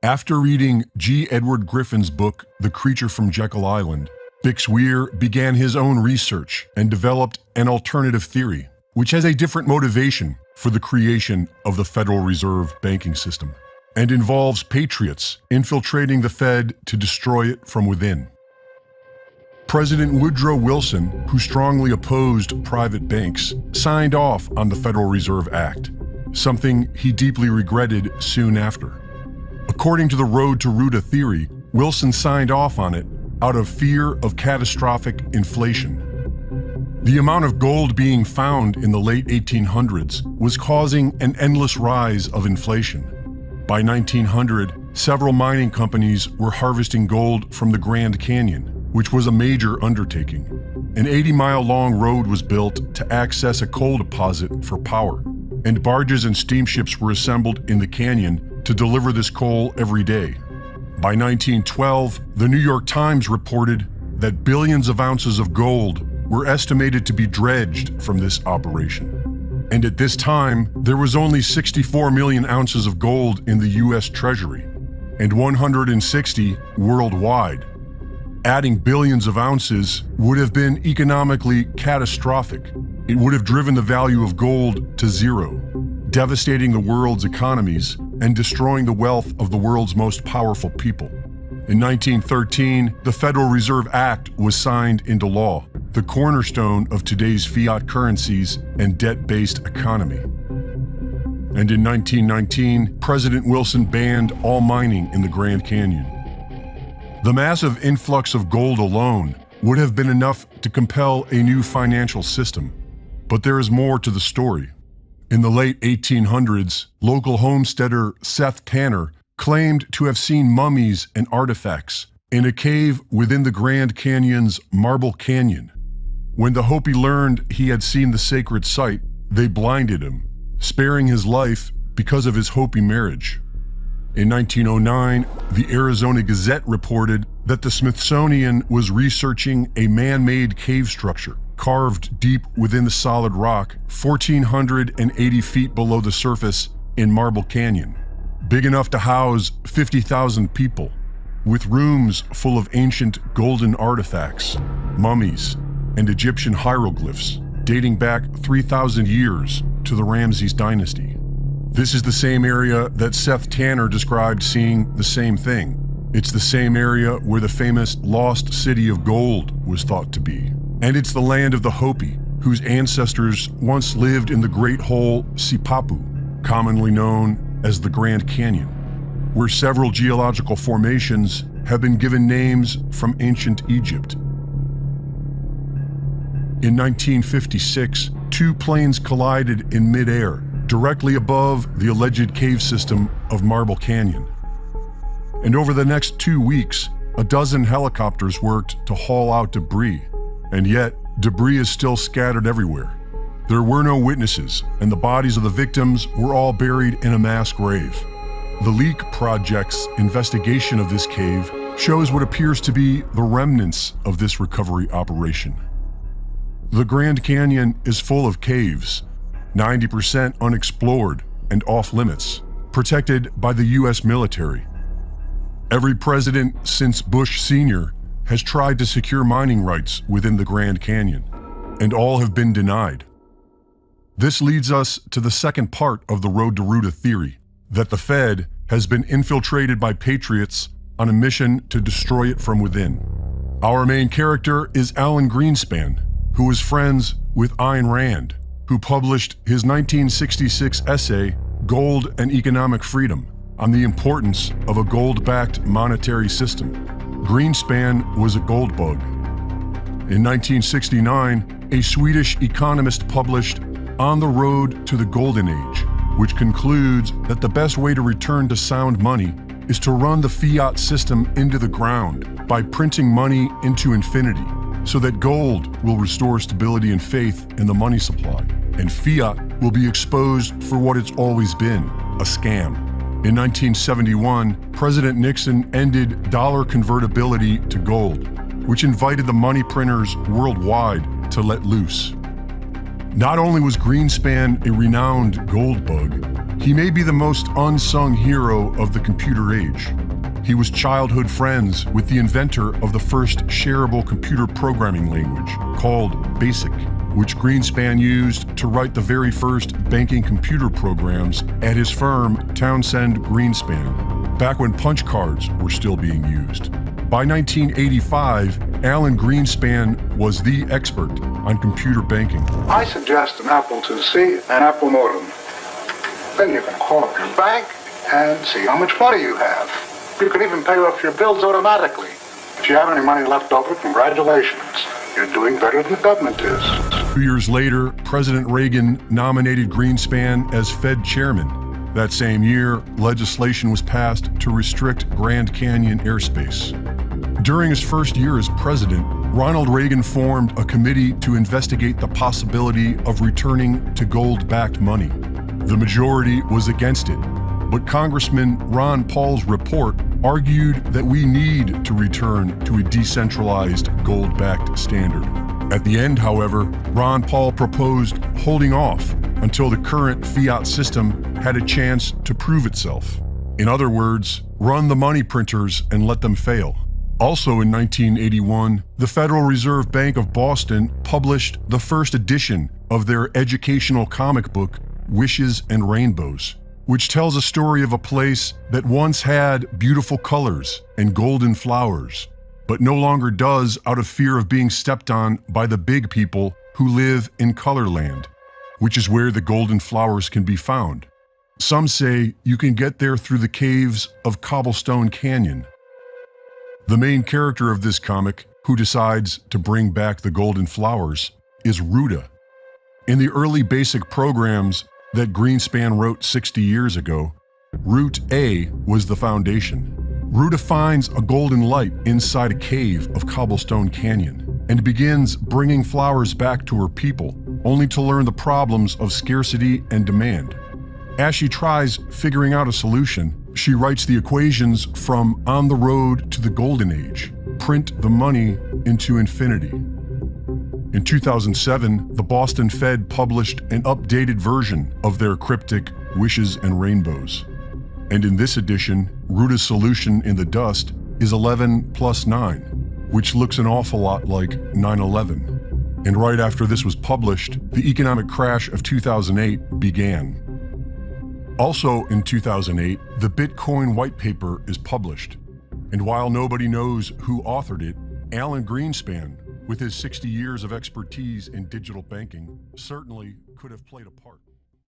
After reading G. Edward Griffin's book, The Creature from Jekyll Island, Bix Weir began his own research and developed an alternative theory, which has a different motivation for the creation of the Federal Reserve banking system, and involves patriots infiltrating the Fed to destroy it from within. President Woodrow Wilson, who strongly opposed private banks, signed off on the Federal Reserve Act, something he deeply regretted soon after. According to the Road to Ruta theory, Wilson signed off on it out of fear of catastrophic inflation. The amount of gold being found in the late 1800s was causing an endless rise of inflation. By 1900, several mining companies were harvesting gold from the Grand Canyon, which was a major undertaking. An 80-mile-long road was built to access a coal deposit for power, and barges and steamships were assembled in the canyon to deliver this coal every day. By 1912, the New York Times reported that billions of ounces of gold were estimated to be dredged from this operation. And at this time, there was only 64 million ounces of gold in the US Treasury, and 160 worldwide. Adding billions of ounces would have been economically catastrophic. It would have driven the value of gold to zero, devastating the world's economies and destroying the wealth of the world's most powerful people. In 1913, the Federal Reserve Act was signed into law, the cornerstone of today's fiat currencies and debt-based economy. And in 1919, President Wilson banned all mining in the Grand Canyon. The massive influx of gold alone would have been enough to compel a new financial system. But there is more to the story. In the late 1800s, local homesteader Seth Tanner claimed to have seen mummies and artifacts in a cave within the Grand Canyon's Marble Canyon. When the Hopi learned he had seen the sacred site, they blinded him, sparing his life because of his Hopi marriage. In 1909, the Arizona Gazette reported that the Smithsonian was researching a man-made cave structure carved deep within the solid rock, 1,480 feet below the surface in Marble Canyon, big enough to house 50,000 people, with rooms full of ancient golden artifacts, mummies, and Egyptian hieroglyphs dating back 3,000 years to the Ramses dynasty. This is the same area that Seth Tanner described seeing the same thing. It's the same area where the famous Lost City of Gold was thought to be. And it's the land of the Hopi, whose ancestors once lived in the Great Hole Sipapu, commonly known as the Grand Canyon, where several geological formations have been given names from ancient Egypt. In 1956, two planes collided in midair, directly above the alleged cave system of Marble Canyon. And over the next 2 weeks, a dozen helicopters worked to haul out debris. And yet, debris is still scattered everywhere. There were no witnesses, and the bodies of the victims were all buried in a mass grave. The Leak Project's investigation of this cave shows what appears to be the remnants of this recovery operation. The Grand Canyon is full of caves, 90% unexplored and off-limits, protected by the US military. Every president since Bush Sr. has tried to secure mining rights within the Grand Canyon, and all have been denied. This leads us to the second part of the Road to Ruta theory, that the Fed has been infiltrated by patriots on a mission to destroy it from within. Our main character is Alan Greenspan, who was friends with Ayn Rand, who published his 1966 essay, Gold and Economic Freedom, on the importance of a gold-backed monetary system. Greenspan was a gold bug. In 1969, a Swedish economist published On the Road to the Golden Age, which concludes that the best way to return to sound money is to run the fiat system into the ground by printing money into infinity, so that gold will restore stability and faith in the money supply, and fiat will be exposed for what it's always been, a scam. In 1971, President Nixon ended dollar convertibility to gold, which invited the money printers worldwide to let loose. Not only was Greenspan a renowned gold bug, He may be the most unsung hero of the computer age. He was childhood friends with the inventor of the first shareable computer programming language, called BASIC, which Greenspan used to write the very first banking computer programs at his firm, Townsend Greenspan, back when punch cards were still being used. By 1985, Alan Greenspan was the expert on computer banking. I suggest an Apple IIc and Apple modem. Then you can call up your bank and see how much money you have. You can even pay off your bills automatically. If you have any money left over, congratulations. You're doing better than the government is. 2 years later, President Reagan nominated Greenspan as Fed chairman. That same year, legislation was passed to restrict Grand Canyon airspace. During his first year as president, Ronald Reagan formed a committee to investigate the possibility of returning to gold-backed money. The majority was against it, but Congressman Ron Paul's report argued that we need to return to a decentralized gold-backed standard. At the end, however, Ron Paul proposed holding off until the current fiat system had a chance to prove itself. In other words, run the money printers and let them fail. Also in 1981, the Federal Reserve Bank of Boston published the first edition of their educational comic book, Wishes and Rainbows, which tells a story of a place that once had beautiful colors and golden flowers, but no longer does out of fear of being stepped on by the big people who live in Colorland, which is where the golden flowers can be found. Some say you can get there through the caves of Cobblestone Canyon. The main character of this comic, who decides to bring back the golden flowers, is Ruta. In the early BASIC programs that Greenspan wrote 60 years ago, Root A was the foundation. Ruta finds a golden light inside a cave of Cobblestone Canyon and begins bringing flowers back to her people, only to learn the problems of scarcity and demand. As she tries figuring out a solution, she writes the equations from On the Road to the Golden Age, print the money into infinity. In 2007, the Boston Fed published an updated version of their cryptic Wishes and Rainbows. And in this edition, Ruta's solution in the dust is 11 plus 9, which looks an awful lot like 9/11. And right after this was published, the economic crash of 2008 began. Also in 2008, the Bitcoin white paper is published. And while nobody knows who authored it, Alan Greenspan, with his 60 years of expertise in digital banking, certainly could have played a part.